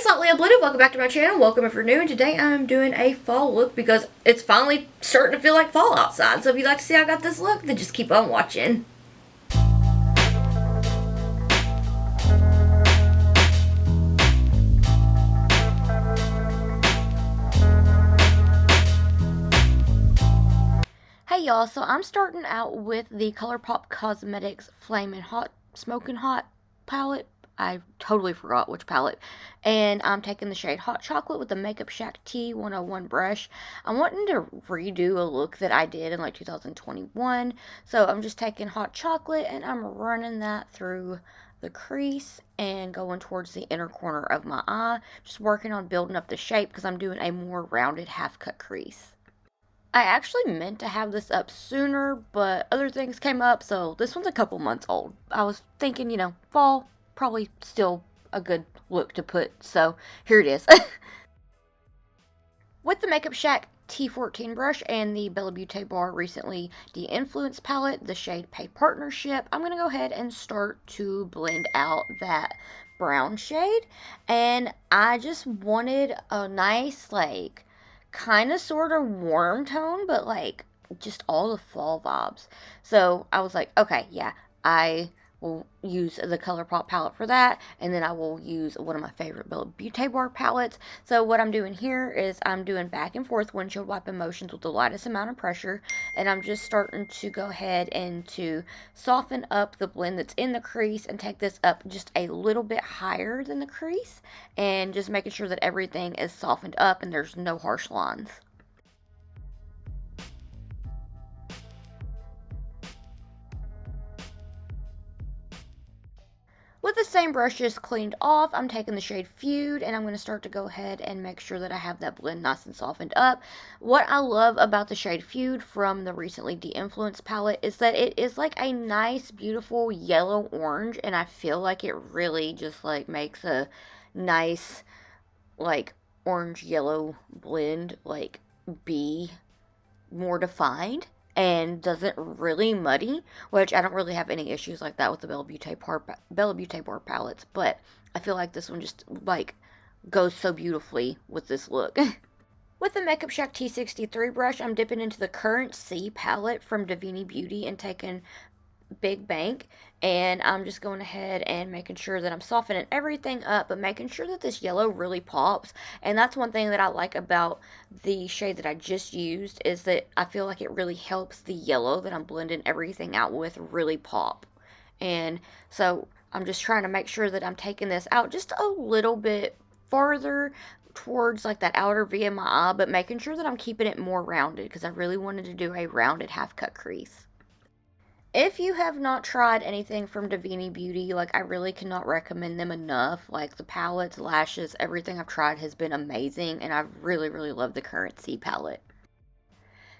Slightly Uploaded, welcome back to my channel. Welcome if you're new, and today I'm doing a fall look because it's finally starting to feel like fall outside. So if you'd like to see how I got this look, then just keep on watching. Hey y'all, so I'm starting out with the ColourPop Cosmetics Flamin' Hot Smokin' Hot palette. I totally forgot which palette. And I'm taking the shade Hot Chocolate with the Makeup Shack T101 brush. I'm wanting to redo a look that I did in like 2021. So I'm just taking Hot Chocolate and I'm running that through the crease and going towards the inner corner of my eye. Just working on building up the shape because I'm doing a more rounded half cut crease. I actually meant to have this up sooner, but other things came up, so this one's a couple months old. I was thinking, fall, probably still a good look to put, so here it is. With the Makeup Shack T14 brush and the Bella Beauté Bar Recently De-Influenced palette, the shade Pay Partnership, I'm going to go ahead and start to blend out that brown shade. And I just wanted a nice, kind of sort of warm tone, but just all the fall vibes. So I was like, okay, yeah, I will use the ColourPop palette for that, and then I will use one of my favorite Bella Beauté Bar palettes. So what I'm doing here is I'm doing back and forth windshield wiping motions with the lightest amount of pressure, and I'm just starting to go ahead and to soften up the blend that's in the crease and take this up just a little bit higher than the crease, and just making sure that everything is softened up and there's no harsh lines. With the same brushes cleaned off, I'm taking the shade Feud, and I'm going to start to go ahead and make sure that I have that blend nice and softened up. What I love about the shade Feud from the Recently De-Influenced palette is that it is like a nice, beautiful yellow orange, and I feel like it really just makes a nice orange yellow blend be more defined and doesn't really muddy, which I don't really have any issues like that with the Bella Beauté Bar palettes, but I feel like this one just goes so beautifully with this look. With the Makeup Shack T63 brush, I'm dipping into the Current C palette from Davini Beauty and taking Big Bank, and I'm just going ahead and making sure that I'm softening everything up, but making sure that this yellow really pops. And that's one thing that I like about the shade that I just used, is that I feel like it really helps the yellow that I'm blending everything out with really pop. And so I'm just trying to make sure that I'm taking this out just a little bit farther towards that outer V of my eye, but making sure that I'm keeping it more rounded because I really wanted to do a rounded half cut crease. If you have not tried anything from Davini Beauty, I really cannot recommend them enough. The palettes, lashes, everything I've tried has been amazing, and I've really, really loved the Current C palette.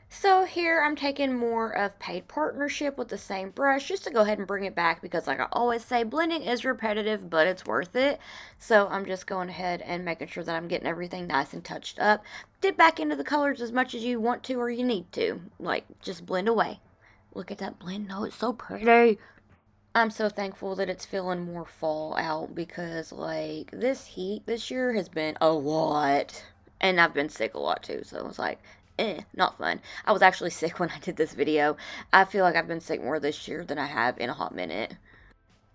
So here I'm taking more of Paid Partnership with the same brush just to go ahead and bring it back because like I always say, blending is repetitive, but it's worth it. So I'm just going ahead and making sure that I'm getting everything nice and touched up. Dip back into the colors as much as you want to or you need to. Just blend away. Look at that blend. No, it's so pretty. I'm so thankful that it's feeling more fall out because, this heat this year has been a lot. And I've been sick a lot, too. So it was not fun. I was actually sick when I did this video. I feel like I've been sick more this year than I have in a hot minute.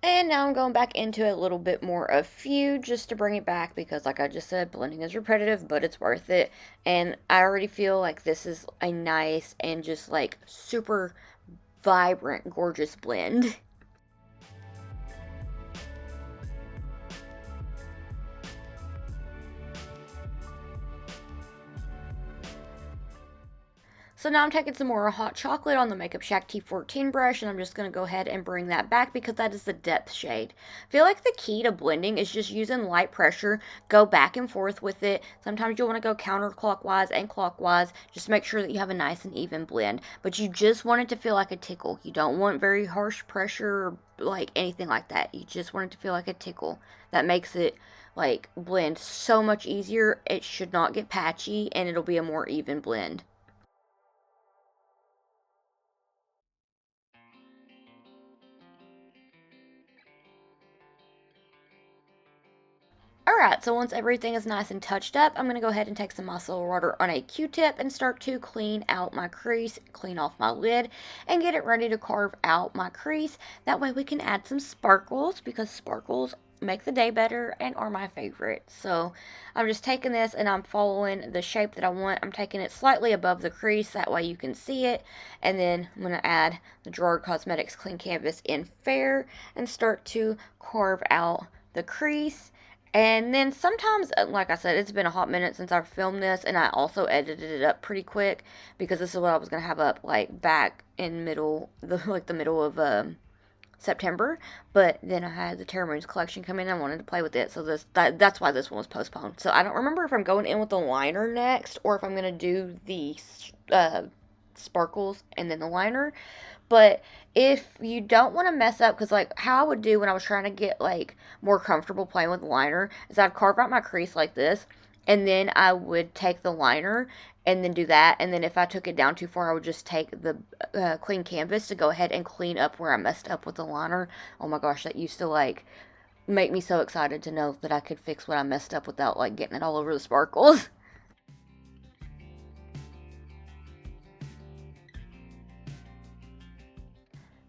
And now I'm going back into a little bit more of Feud just to bring it back because, like I just said, blending is repetitive, but it's worth it. And I already feel like this is a nice and just, super vibrant, gorgeous blend. So now I'm taking some more Hot Chocolate on the Makeup Shack T14 brush, and I'm just going to go ahead and bring that back because that is the depth shade. I feel like the key to blending is just using light pressure, go back and forth with it. Sometimes you'll want to go counterclockwise and clockwise. Just make sure that you have a nice and even blend. But you just want it to feel like a tickle. You don't want very harsh pressure or anything like that. You just want it to feel like a tickle. That makes it blend so much easier. It should not get patchy, and it'll be a more even blend. Alright, so once everything is nice and touched up, I'm going to go ahead and take some micellar water on a Q-tip and start to clean out my crease, clean off my lid, and get it ready to carve out my crease. That way we can add some sparkles, because sparkles make the day better and are my favorite. So I'm just taking this and I'm following the shape that I want. I'm taking it slightly above the crease, that way you can see it. And then I'm going to add the Gerard Cosmetics Clean Canvas in Fair and start to carve out the crease. And then sometimes, like I said, it's been a hot minute since I've filmed this, and I also edited it up pretty quick because this is what I was going to have up like back in the middle of September. But then I had the Terra Moons collection come in and I wanted to play with it, so that's why this one was postponed. So I don't remember if I'm going in with the liner next or if I'm going to do the sparkles and then the liner. But if you don't want to mess up, because like how I would do when I was trying to get like more comfortable playing with the liner is I'd carve out my crease like this, and then I would take the liner and then do that, and then if I took it down too far, I would just take the clean canvas to go ahead and clean up where I messed up with the liner. Oh my gosh, that used to like make me so excited to know that I could fix what I messed up without like getting it all over the sparkles.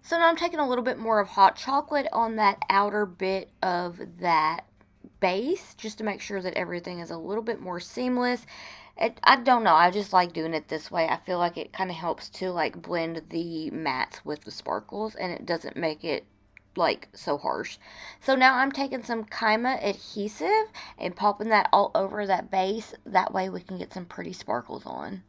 So now I'm taking a little bit more of hot chocolate on that outer bit of that base, just to make sure that everything is a little bit more seamless. I don't know, I just like doing it this way. I feel like it kind of helps to like blend the mattes with the sparkles, and it doesn't make it like so harsh. So now I'm taking some Kaima adhesive and popping that all over that base. That way we can get some pretty sparkles on.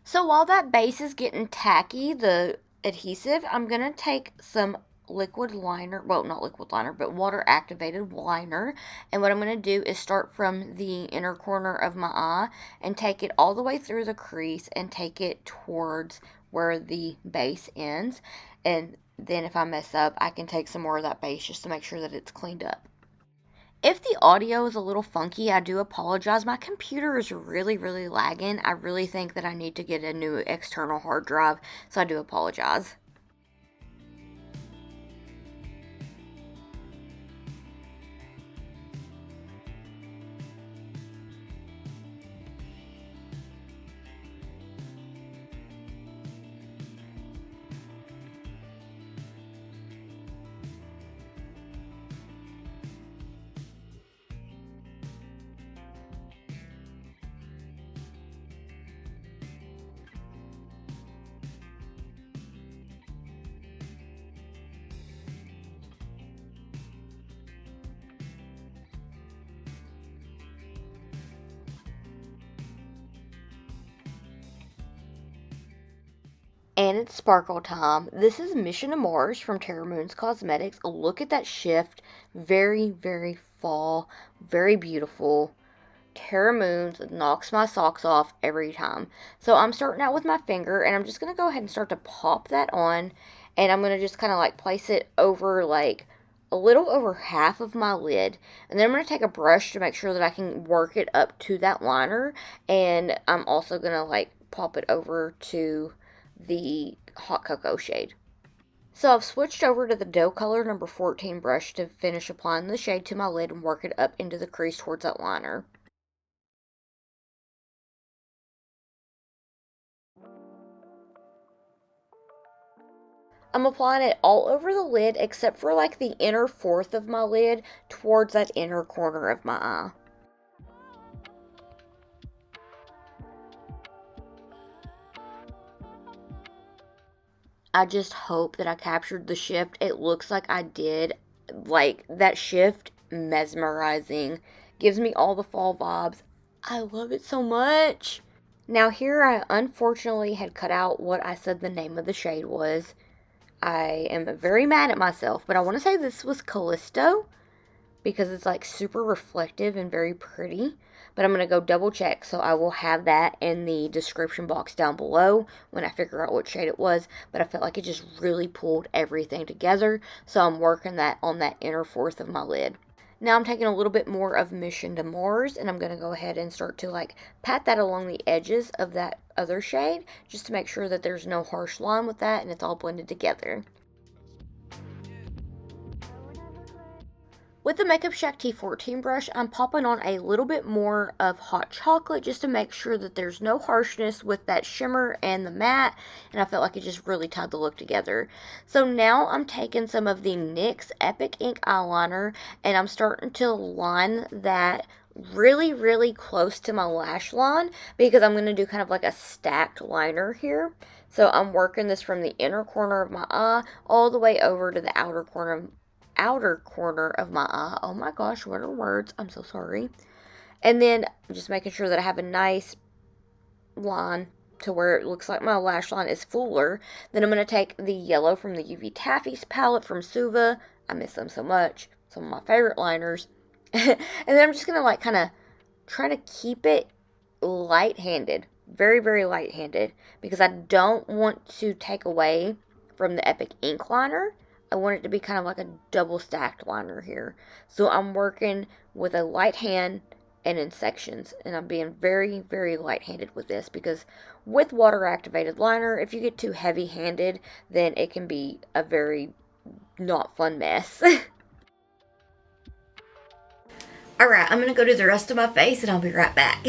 So while that base is getting tacky, the adhesive, I'm going to take some liquid liner, well, not liquid liner, but water activated liner. And what I'm going to do is start from the inner corner of my eye and take it all the way through the crease and take it towards where the base ends. And then if I mess up, I can take some more of that base just to make sure that it's cleaned up. If the audio is a little funky, I do apologize. My computer is really, really lagging. I really think that I need to get a new external hard drive, so I do apologize. And it's sparkle time. This is Mission to Mars from Terra Moons Cosmetics. Look at that shift. Very, very fall. Very beautiful. Terra Moons knocks my socks off every time. So I'm starting out with my finger, and I'm just going to go ahead and start to pop that on. And I'm going to just kind of like place it over like a little over half of my lid. And then I'm going to take a brush to make sure that I can work it up to that liner. And I'm also going to like pop it over to the hot cocoa shade. So I've switched over to the dough color number 14 brush to finish applying the shade to my lid and work it up into the crease towards that liner. I'm applying it all over the lid except for like the inner fourth of my lid towards that inner corner of my eye. I just hope that I captured the shift. It looks like I did. Like, that shift, mesmerizing. Gives me all the fall vibes. I love it so much. Now, here I unfortunately had cut out what I said the name of the shade was. I am very mad at myself, but I want to say this was Callisto because it's like super reflective and very pretty. but I'm going to go double check, so I will have that in the description box down below when I figure out what shade it was. But I felt like it just really pulled everything together, so I'm working that on that inner fourth of my lid. Now I'm taking a little bit more of Mission to Mars, and I'm going to go ahead and start to like pat that along the edges of that other shade, just to make sure that there's no harsh line with that and it's all blended together. With the Makeup Shack T14 brush, I'm popping on a little bit more of hot chocolate just to make sure that there's no harshness with that shimmer and the matte, and I felt like it just really tied the look together. So now I'm taking some of the NYX Epic Ink eyeliner, and I'm starting to line that really, really close to my lash line, because I'm going to do kind of like a stacked liner here. So I'm working this from the inner corner of my eye all the way over to the outer corner of my eye. Oh my gosh, what are words? I'm so sorry. And then just making sure that I have a nice line to where it looks like my lash line is fuller. Then I'm going to take the yellow from the UV Taffy's palette from Suva. I miss them so much. Some of my favorite liners. And then I'm just going to like kind of try to keep it light-handed. Very, very light-handed. Because I don't want to take away from the Epic Ink liner. I want it to be kind of like a double stacked liner here. So I'm working with a light hand and in sections. And I'm being very, very light handed with this, because with water activated liner, if you get too heavy handed, then it can be a very not fun mess. Alright, I'm going to go do the rest of my face and I'll be right back.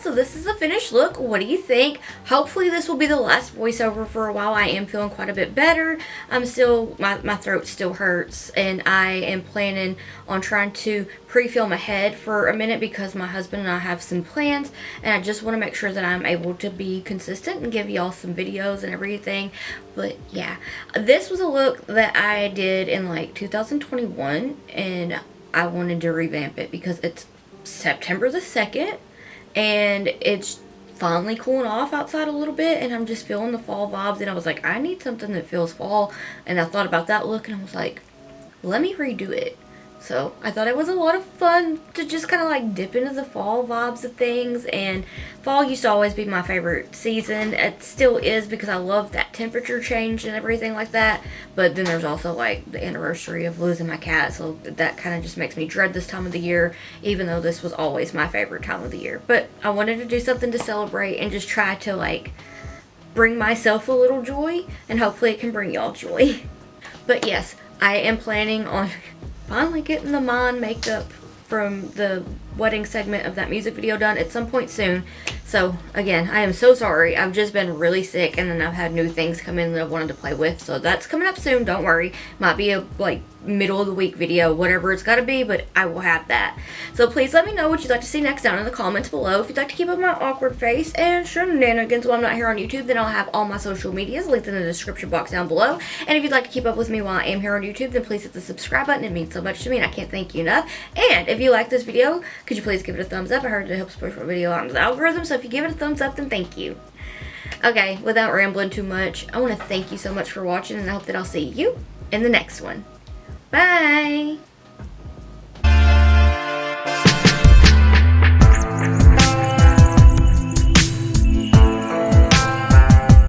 So this is the finished look. What do you think? Hopefully this will be the last voiceover for a while. I am feeling quite a bit better. I'm still, my throat still hurts, and I am planning on trying to pre-film ahead for a minute because my husband and I have some plans, and I just want to make sure that I'm able to be consistent and give y'all some videos and everything. But yeah, this was a look that I did in like 2021, and I wanted to revamp it because it's September the 2nd. And it's finally cooling off outside a little bit, and I'm just feeling the fall vibes, and I was like, I need something that feels fall, and I thought about that look, and I was like, let me redo it. So I thought it was a lot of fun to just kind of like dip into the fall vibes of things, and fall used to always be my favorite season. It still is because I love that temperature change and everything like that, but then there's also like the anniversary of losing my cat, so that kind of just makes me dread this time of the year, even though this was always my favorite time of the year. But I wanted to do something to celebrate and just try to like bring myself a little joy, and hopefully it can bring y'all joy. But yes, I am planning on finally getting the Mind makeup from the wedding segment of that music video done at some point soon. So again, I am so sorry. I've just been really sick, and then I've had new things come in that I wanted to play with. So that's coming up soon. Don't worry. Might be a like middle of the week video, whatever it's got to be, but I will have that. So please let me know what you'd like to see next down in the comments below. If you'd like to keep up my awkward face and shenanigans while I'm not here on YouTube, then I'll have all my social medias linked in the description box down below. And if you'd like to keep up with me while I am here on YouTube, then please hit the subscribe button. It means so much to me, and I can't thank you enough. And if you like this video, could you please give it a thumbs up? I heard it helps push my video out in the algorithm, so if you give it a thumbs up, then thank you. Okay, without rambling too much, I want to thank you so much for watching, and I hope that I'll see you in the next one. Bye!